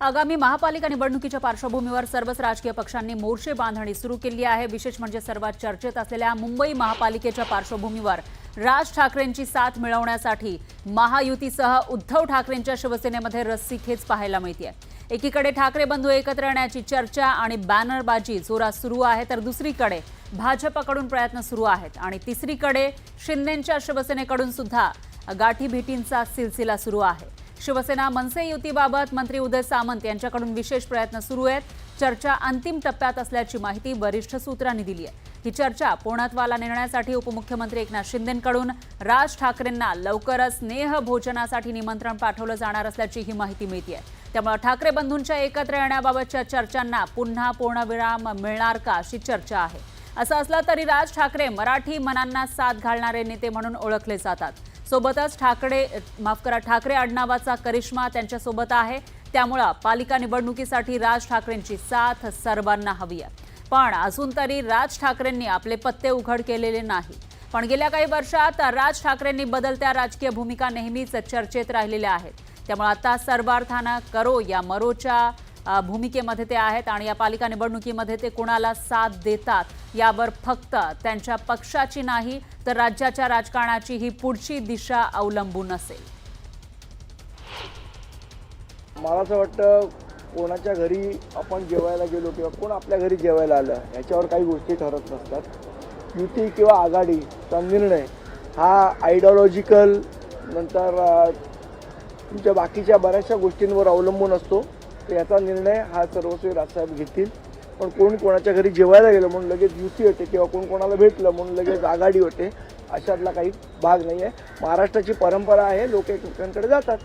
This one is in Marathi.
आगामी महापालिका निवडणुकीच्या पार्श्वभूमीवर सर्वच राजकीय पक्षांनी मोर्चे बांधणी सुरू केली आहे। विशेष म्हणजे सर्वात चर्चेत असलेल्या मुंबई महापालिकेच्या पार्श्वभूमीवर राज ठाकरेंची साथ मिळवण्यासाठी महायुतीसह उद्धव ठाकरेंच्या शिवसेनेमध्ये रस्सीखेच पाहायला मिळते। एकीकडे ठाकरे बंधू एकत्र येण्याची चर्चा आणि बॅनरबाजी जोरात सुरू आहे, तर दुसरीकडे भाजपकडून प्रयत्न सुरू आहेत आणि तिसरीकडे शिंदेंच्या शिवसेनेकडून सुद्धा गाठीभेटींचा सिलसिला सुरू आहे। शिवसेना मनसे युतीबाबत मंत्री उदय सामंत यांच्याकडून विशेष प्रयत्न सुरू आहेत। चर्चा अंतिम टप्प्यात असल्याची माहिती वरिष्ठ सूत्रांनी दिली आहे। ही चर्चा पूर्णत्वाला नेण्यासाठी उपमुख्यमंत्री एकनाथ शिंदेंकडून राज ठाकरेंना लवकरच स्नेह भोजनासाठी निमंत्रण पाठवलं जाणार असल्याची ही माहिती मिळते। त्यामुळे ठाकरे बंधूंच्या एकत्र येण्याबाबतच्या चर्चांना पुन्हा पूर्णविराम मिळणार का अशी चर्चा आहे। असं असलं तरी राज ठाकरे मराठी मनांना साथ घालणारे नेते म्हणून ओळखले जातात। सोबतच ठाकरे आडनावाचा करिश्मा त्यांच्या सोबत आहे। त्यामुळे पालिका निवडणुकीसाठी राज ठाकरेंची साथ सर्वांना हवी आहे। पण अजून तरी राज ठाकरेंनी आपले पत्ते उघड केलेले नाही। पण गेल्या काही वर्षात राज ठाकरेंनी बदलत्या राजकीय भूमिका नेहमीच चर्चेत राहिलेल्या आहेत। त्यामुळे आता सर्वार्थानं करो या मरोच्या भूमिकेमध्ये ते आहेत आणि या पालिका निवडणुकीमध्ये ते कोणाला साथ देतात यावर फक्त त्यांच्या पक्षाची नाही तर राज्याच्या राजकारणाची ही पुढची दिशा अवलंबून असेल। मला असं वाटतं कोणाच्या घरी आपण जेवायला गेलो किंवा कोण आपल्या घरी जेवायला आलं याच्यावर काही गोष्टी ठरत नसतात। युती किंवा आघाडीचा निर्णय हा आयडिओलॉजिकल नंतर तुमच्या बाकीच्या बऱ्याचशा गोष्टींवर अवलंबून असतो। तर याचा निर्णय हा सर्वस्वी राजसाहेब घेतील। पण कोण कोणाच्या घरी जेवायला गेलं म्हणून लगेच युती होते किंवा कोण कोणाला भेटलं म्हणून लगेच आघाडी होते अशातला काही भाग नाही आहे। महाराष्ट्राची परंपरा आहे, लोक एकमेकांकडे जातात।